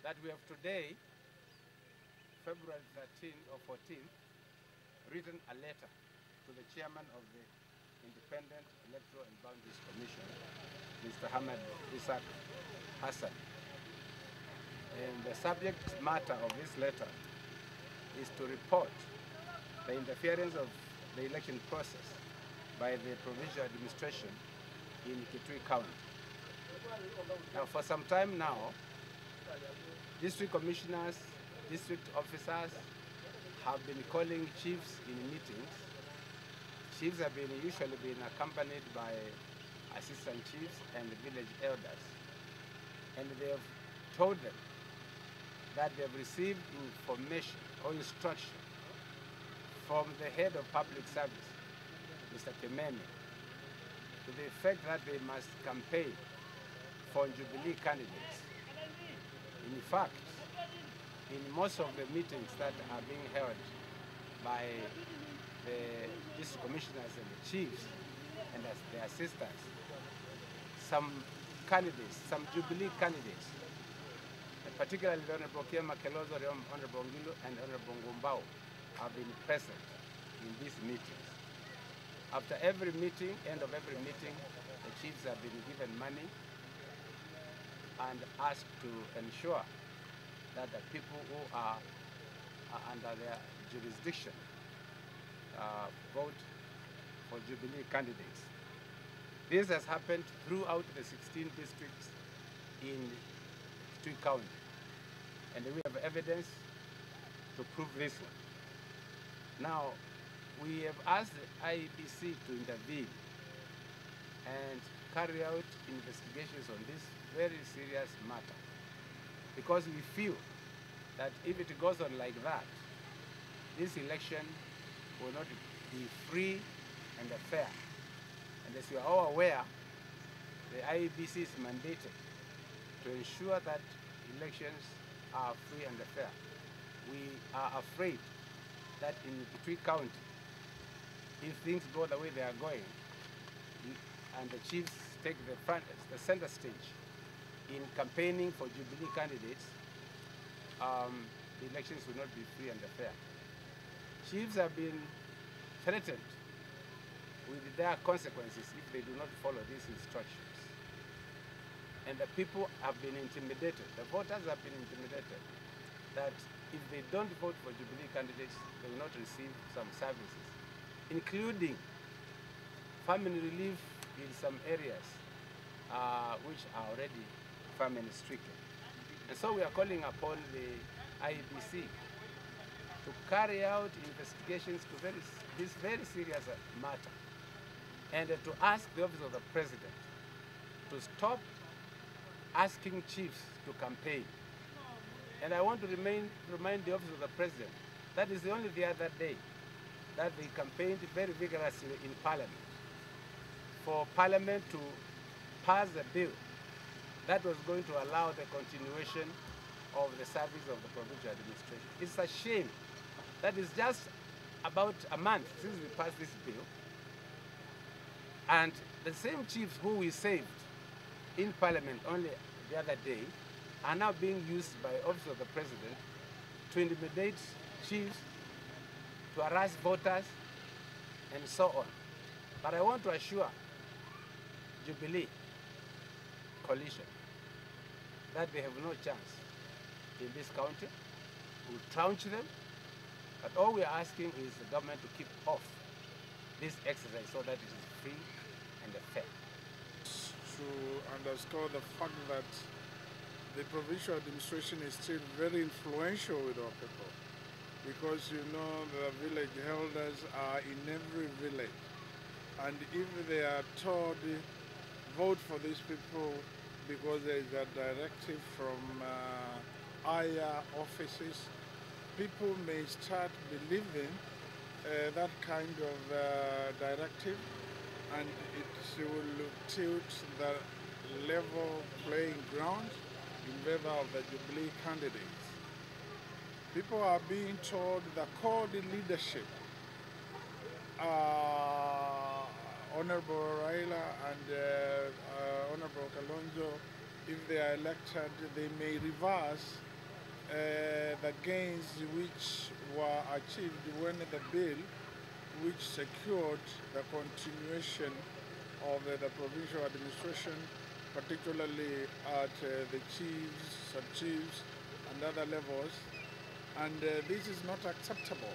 that we have today, February 13th or 14th, written a letter to the chairman of the Independent Electoral and Boundaries Commission, Mr. Hamad Isaac Hassan. And the subject matter of this letter is to report the interference of the election process by the provincial administration in Kitui County. Now, for some time now, district commissioners, district officers have been calling chiefs in meetings. Chiefs have usually been accompanied by assistant chiefs and village elders. And they have told them that they have received information or instruction from the head of public service, Mr. Tememe, to the effect that they must campaign for Jubilee candidates. In fact, in most of the meetings that are being held by the district commissioners and the chiefs and their assistants, some candidates, some Jubilee candidates, particularly the Honorable Kiema Kelozo, the Honorable Ngilu, and Honorable Ngumbao, have been present in these meetings. After every meeting, end of every meeting, the chiefs have been given money and asked to ensure that the people who are under their jurisdiction vote for Jubilee candidates. This has happened throughout the 16 districts in Kitui County, and we have evidence to prove this one. Now, we have asked the IEBC to intervene and carry out investigations on this very serious matter, because we feel that if it goes on like that, this election will not be free and fair. And as you are all aware, the IEBC is mandated to ensure that elections are free and fair. We are afraid that in Kitui County, if things go the way they are going, and the chiefs take the center stage in campaigning for Jubilee candidates, the elections will not be free and fair. Chiefs have been threatened with their consequences if they do not follow these instructions. And the people have been intimidated, the voters have been intimidated, that if they don't vote for Jubilee candidates, they will not receive some services, including famine relief in some areas which are already famine stricken. And so we are calling upon the IEBC to carry out investigations to this very serious matter, and to ask the Office of the President to stop asking chiefs to campaign. And I want to remind the Office of the President that is only the other day that they campaigned very vigorously in Parliament for Parliament to pass a bill that was going to allow the continuation of the service of the provincial administration. It's a shame that it's just about a month since we passed this bill, and the same chiefs who we saved in Parliament only the other day are now being used by Office of the President to intimidate chiefs, to harass voters, and so on. But I want to assure Jubilee coalition that they have no chance in this county. We'll trounce them, but all we are asking is the government to keep off this exercise so that it is free and fair. To underscore the fact that the provincial administration is still very influential with our people, because you know the village elders are in every village, and if they are told vote for these people because there is a directive from higher offices, people may start believing that kind of directive, and it will tilt the level playing ground in favor of the Jubilee candidates. People are being told the core leadership, Honorable Raila and Honorable Kalonzo, if they are elected, they may reverse the gains which were achieved when the bill which secured the continuation of the provincial administration, particularly at the chiefs, sub-chiefs and other levels. And this is not acceptable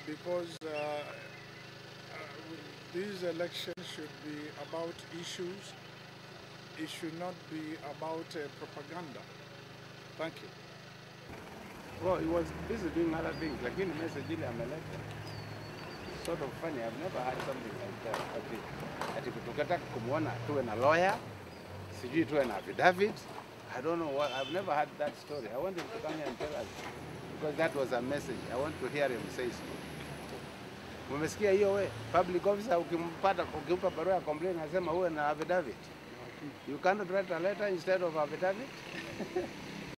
because these elections should be about issues. It should not be about propaganda. Thank you. Well, he was busy doing other things, like in the message in America. Sort of funny, I've never had something like that. Ati tukataka kumuona tuwe na lawyer, sijui tuwe na affidavit. I don't know what, I've never had that story. I want him to come here and tell us, because that was a message. I want to hear him say so. Mumesikia hiyo we, public officer ukimpa barua ya complaint anasema uwe na affidavit. You cannot write a letter instead of affidavit.